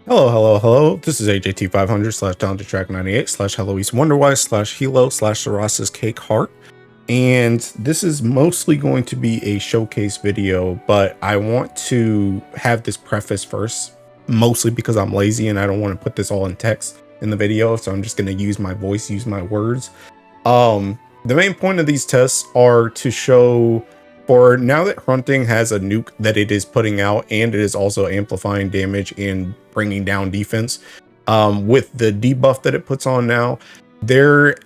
Hello, hello, hello. This is AJT500 slash Down to Track 98 slash Heloise Wonderwise slash Hilo slash Saras's Cake Heart. And this is mostly going to be a showcase video, but I want to have this preface first, mostly because I'm lazy and I don't want to put this all in text in the video. So I'm just going to use my voice, use my words. The main point of these tests are to show, for now that Hrunting has a nuke that it is putting out, and it is also amplifying damage and bringing down defense, with the debuff that it puts on now,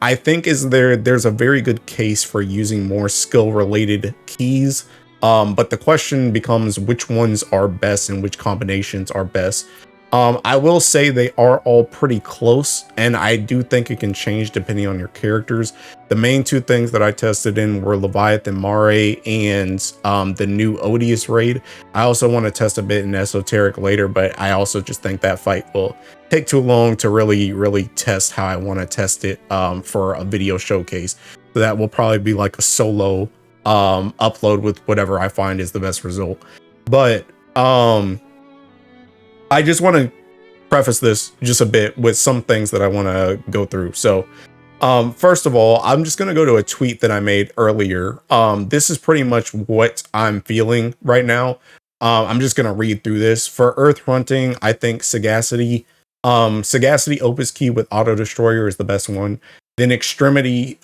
I think there's a very good case for using more skill related keys. But the question becomes which ones are best and which combinations are best. I will say they are all pretty close, and I do think it can change depending on your characters. The main two things that I tested in were Leviathan Mare and the new Odious raid. I also want to test a bit in Esoteric later, but I also just think that fight will take too long to really test how I want to test it for a video showcase. So that will probably be like a solo upload with whatever I find is the best result. But I just want to preface this just a bit with some things that I want to go through. So first of all, I'm just going to go to a tweet that I made earlier. This is pretty much what I'm feeling right now. I'm just going to read through this. For Earth Hrunting, I think Sagacity Opus Key with Auto Destroyer is the best one. Then Extremity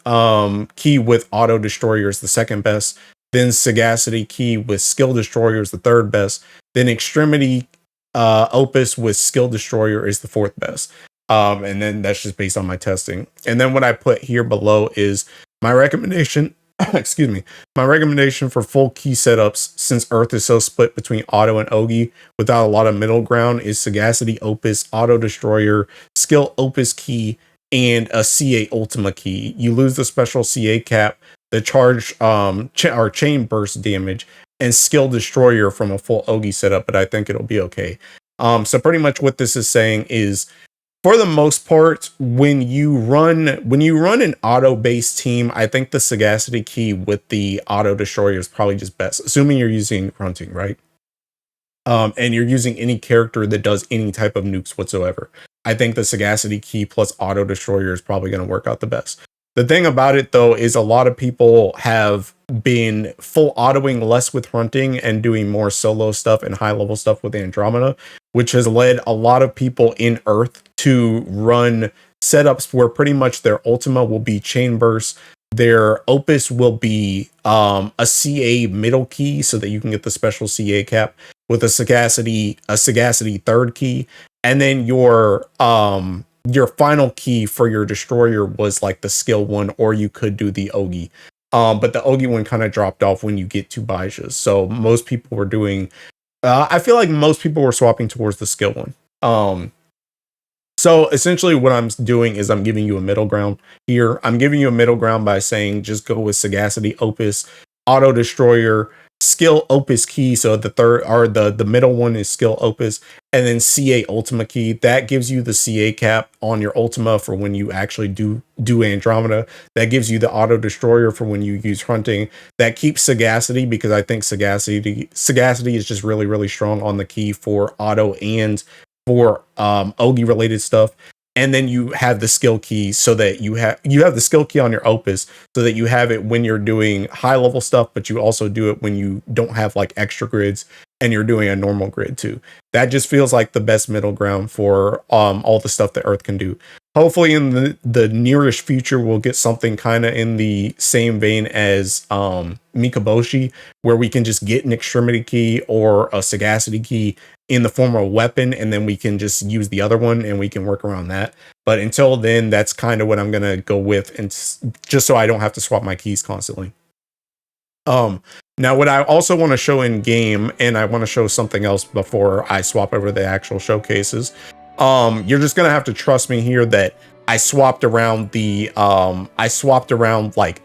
Key with Auto Destroyer is the second best. Then Sagacity Key with Skill Destroyer is the third best. Then Extremity Opus with Skill Destroyer is the fourth best. And then that's just based on my testing. And then what I put here below is my recommendation. Excuse me. My recommendation for full key setups, since Earth is so split between Auto and Ogi without a lot of middle ground, is Sagacity Opus, Auto Destroyer, Skill Opus Key, and a CA Ultima Key. You lose the special CA cap, the charge or chain burst damage, and Skill Destroyer from a full Ogi setup, but I think it'll be okay. So pretty much what this is saying is, for the most part, when you run an auto-based team, I think the Sagacity Key with the Auto Destroyer is probably just best, assuming you're using Hrunting, right? And you're using any character that does any type of nukes whatsoever. I think the Sagacity Key plus Auto Destroyer is probably going to work out the best. The thing about it, though, is a lot of people have been full autoing less with Hrunting and doing more solo stuff and high level stuff with Andromeda, which has led a lot of people in Earth to run setups where pretty much their Ultima will be Chain Burst, their Opus will be a CA middle key so that you can get the special CA cap with a Sagacity third key, and then your final key for your Destroyer was like the skill one, or you could do the Ogi. But the Ogi one kind of dropped off when you get to Baijas. So most people were doing, I feel like most people were swapping towards the skill one. So essentially what I'm doing is I'm giving you a middle ground here. I'm giving you a middle ground by saying just go with Sagacity Opus, Auto Destroyer, Skill Opus Key. So the third, or the middle one is Skill Opus, and then CA Ultima Key. That gives you the CA cap on your Ultima for when you actually do Andromeda. That gives you the Auto Destroyer for when you use Hrunting. That keeps Sagacity, because I think Sagacity is just really strong on the key for auto and for Ogi related stuff. And then you have the skill key, so that you have the skill key on your Opus, so that you have it when you're doing high level stuff, but you also do it when you don't have like extra grids and you're doing a normal grid too. That just feels like the best middle ground for all the stuff that Earth can do. Hopefully in the nearish future, we'll get something kind of in the same vein as Mikaboshi, where we can just get an Extremity Key or a Sagacity Key in the form of a weapon, and then we can just use the other one and we can work around that. But until then, that's kind of what I'm going to go with, and just so I don't have to swap my keys constantly. Now what I also want to show in game, and I want to show something else before I swap over the actual showcases. You're just gonna have to trust me here that I swapped around like,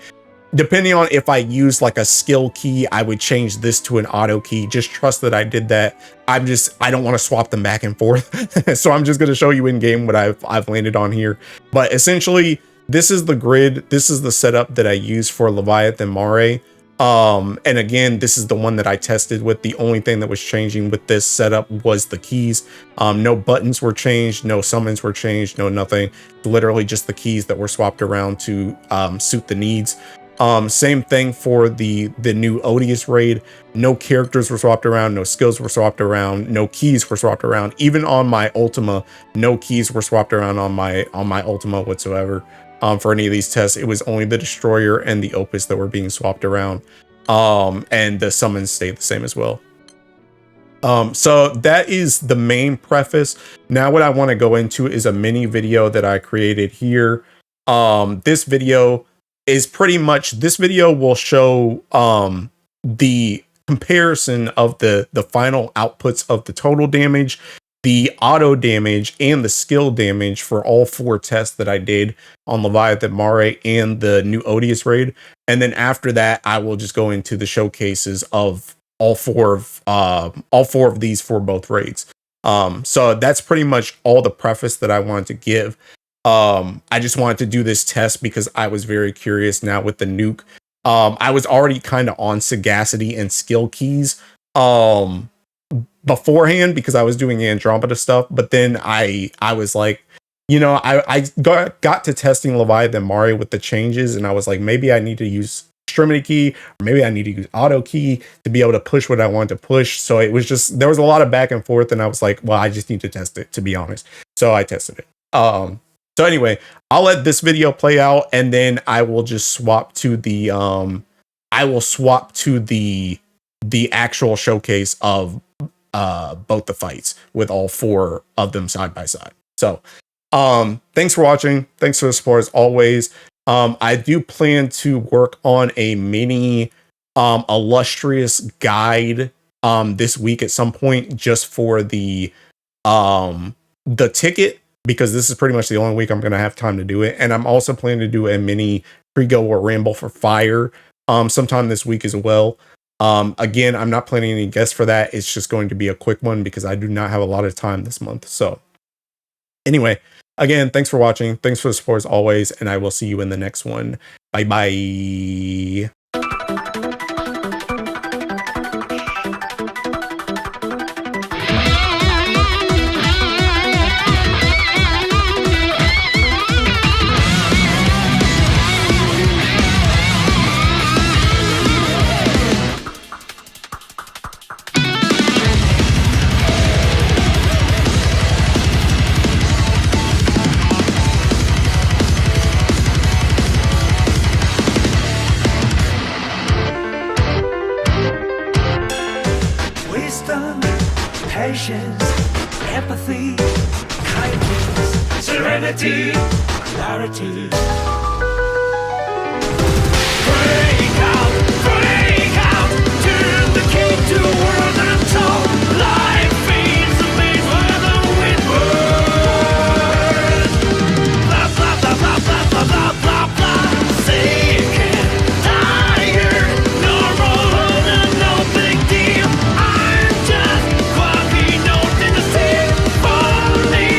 depending on if I use like a skill key, I would change this to an auto key. Just trust that I did that. I don't want to swap them back and forth. So I'm just going to show you in game what I've landed on here. But essentially, this is the grid. This is the setup that I use for Leviathan Mare. And again, this is the one that I tested with. The only thing that was changing with this setup was the keys. No buttons were changed, no summons were changed, no nothing. Literally just the keys that were swapped around to suit the needs. Same thing for the new Odious raid. No characters were swapped around, no skills were swapped around, no keys were swapped around. Even on my Ultima, no keys were swapped around on my Ultima whatsoever. For any of these tests, it was only the Destroyer and the Opus that were being swapped around. And the summons stayed the same as well. So that is the main preface. Now what I want to go into is a mini video that I created here. This video is pretty much, this video will show the comparison of the final outputs of the total damage, the auto damage, and the skill damage for all 4 tests that I did on Leviathan Mare and the new Odious raid. And then after that, I will just go into the showcases of all four of these for both raids. So that's pretty much all the preface that I wanted to give. I just wanted to do this test because I was very curious now with the nuke. I was already kind of on sagacity and skill keys beforehand because I was doing Andromeda stuff, but then I was like, you know, I got to testing Leviathan Mare with the changes, and I was like, maybe I need to use extremity key, or maybe I need to use auto key to be able to push what I want to push. So it was just, there was a lot of back and forth, and I was like, well, I just need to test it, to be honest. So I tested it. So anyway, I'll let this video play out, and then I will just swap to the the actual showcase of both the fights with all 4 of them side by side. So thanks for watching. Thanks for the support as always. I do plan to work on a mini illustrious guide this week at some point, just for the ticket, because this is pretty much the only week I'm going to have time to do it. And I'm also planning to do a mini pre-go or ramble for fire sometime this week as well. Again, I'm not planning any guests for that. It's just going to be a quick one because I do not have a lot of time this month. So anyway, again, thanks for watching. Thanks for the support as always. And I will see you in the next one. Bye bye. Patience, empathy, kindness, serenity, clarity. Break out, turn the key to a world untold. Life feeds the maze where the wind burns. Blah, blah, blah, blah, blah, blah, blah, blah, blah. Sick and tired, normal and no big deal. I'm just quirky note in the symphony.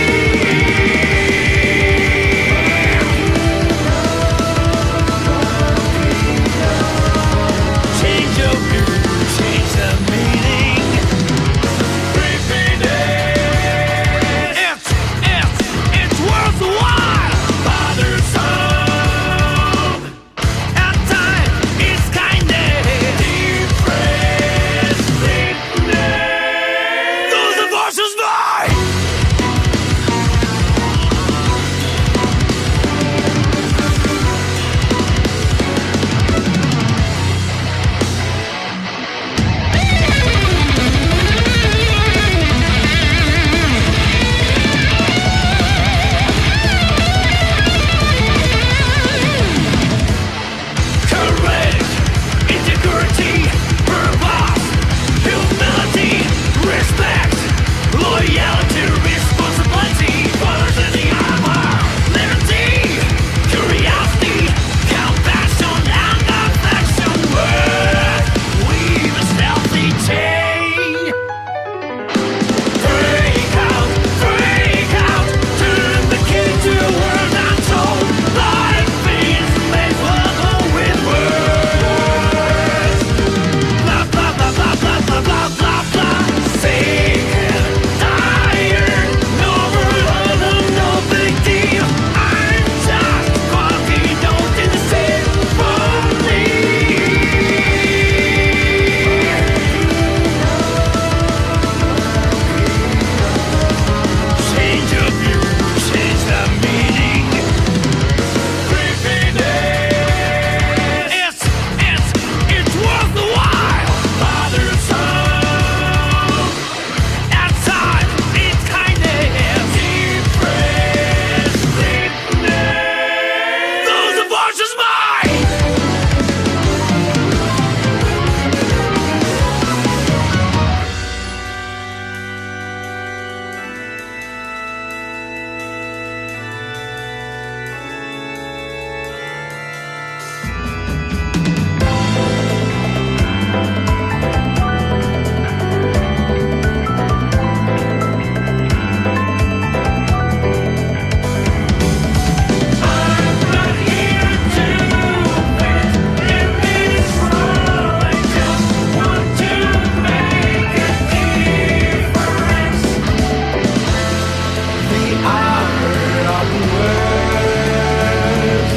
I've heard of the worst.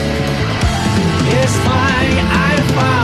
It's funny, I find